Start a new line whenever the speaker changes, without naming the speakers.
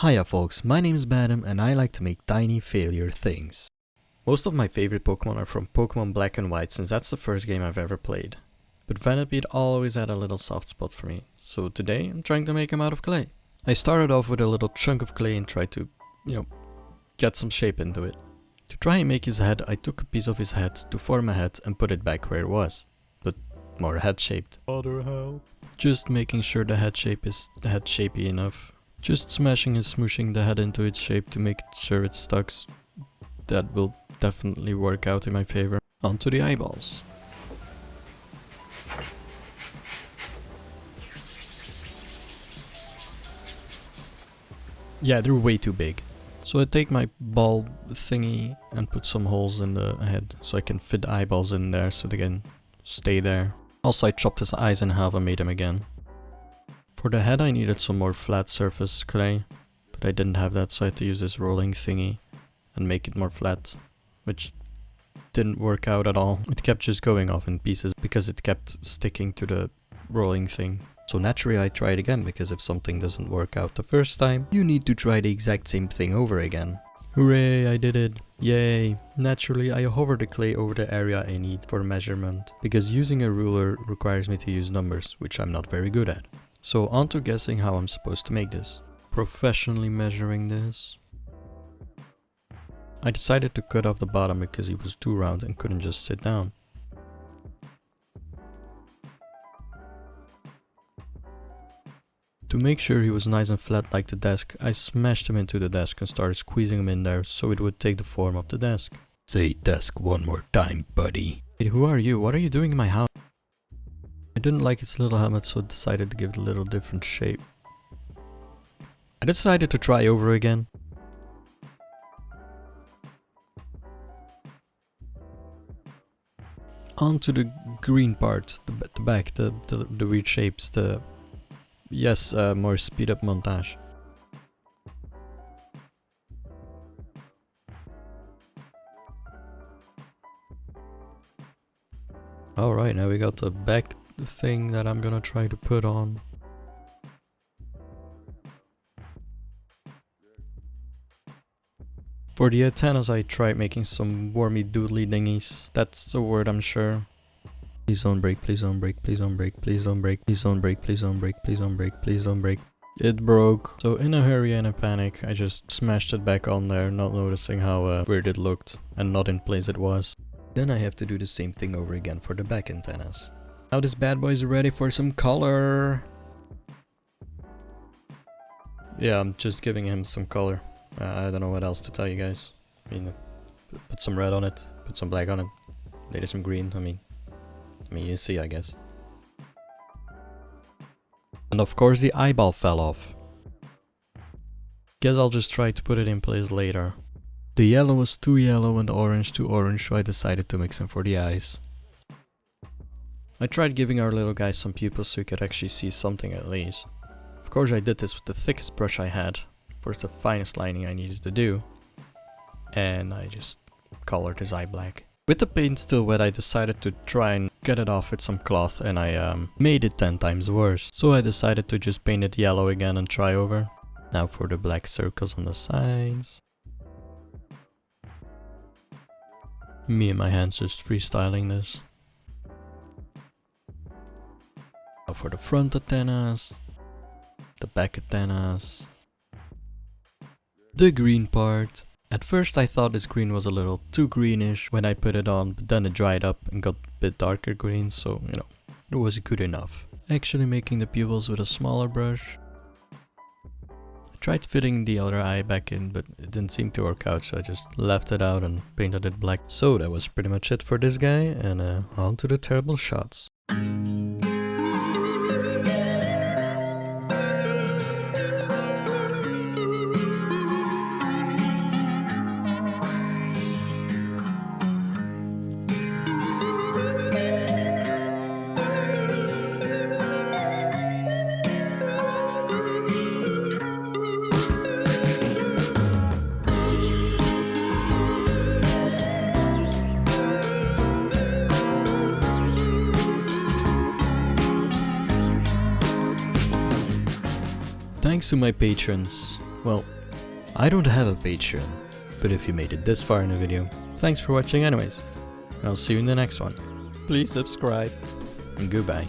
Hiya folks, my name is Badam and I like to make tiny failure things. Most of my favorite Pokemon are from Pokemon Black and White since that's the first game I've ever played. But Venipede always had a little soft spot for me, so today I'm trying to make him out of clay. I started off with a little chunk of clay and tried to, get some shape into it. To try and make his head, I took a piece of his head to form a head and put it back where it was, but more head shaped. Other help. Just making sure the head shape is head shapey enough. Just smashing and smooshing the head into its shape to make sure it stuck. That will definitely work out in my favor. Onto the eyeballs. Yeah, they're way too big. So I take my ball thingy and put some holes in the head so I can fit the eyeballs in there so they can stay there. Also I chopped his eyes in half and made them again. For the head I needed some more flat surface clay, but I didn't have that, so I had to use this rolling thingy and make it more flat, which didn't work out at all. It kept just going off in pieces because it kept sticking to the rolling thing. So naturally I tried again, because if something doesn't work out the first time, you need to try the exact same thing over again. Hooray, I did it! Yay! Naturally I hover the clay over the area I need for measurement, because using a ruler requires me to use numbers, which I'm not very good at. So on to guessing how I'm supposed to make this. Professionally measuring this. I decided to cut off the bottom because he was too round and couldn't just sit down. To make sure he was nice and flat like the desk, I smashed him into the desk and started squeezing him in there so it would take the form of the desk. Say desk one more time, buddy. Hey, who are you? What are you doing in my house? I didn't like its little helmet, so decided to give it a little different shape. I decided to try over again. On to the green part, the back, the weird shapes, more speed up montage. Alright, now we got the back thing that I'm gonna try to put on. For the antennas I tried making some wormy doodly dingies. That's the word, I'm sure. Please don't break, please don't break, please don't break, please don't break, please don't break, please don't break, please don't break, please don't break. It broke. So in a hurry and a panic, I just smashed it back on there, not noticing how weird it looked and not in place it was. Then I have to do the same thing over again for the back antennas. Now this bad boy is ready for some color. Yeah, I'm just giving him some color. I don't know what else to tell you guys. I mean, put some red on it, put some black on it, later some green, I mean you see, I guess. And of course the eyeball fell off. Guess I'll just try to put it in place later. The yellow was too yellow and the orange too orange, so I decided to mix them for the eyes. I tried giving our little guy some pupils so he could actually see something at least. Of course I did this with the thickest brush I had, for the finest lining I needed to do. And I just colored his eye black. With the paint still wet, I decided to try and get it off with some cloth, and I made it 10 times worse. So I decided to just paint it yellow again and try over. Now for the black circles on the sides. Me and my hands just freestyling this. Now for the front antennas, the back antennas, the green part. At first I thought this green was a little too greenish when I put it on, but then it dried up and got a bit darker green, so it was good enough. Actually making the pupils with a smaller brush. I tried fitting the other eye back in, but it didn't seem to work out, so I just left it out and painted it black. So that was pretty much it for this guy, and on to the terrible shots. Thanks to my patrons, Well, I don't have a Patreon, but if you made it this far in the video, thanks for watching anyways. I'll see you in the next one. Please subscribe, and goodbye.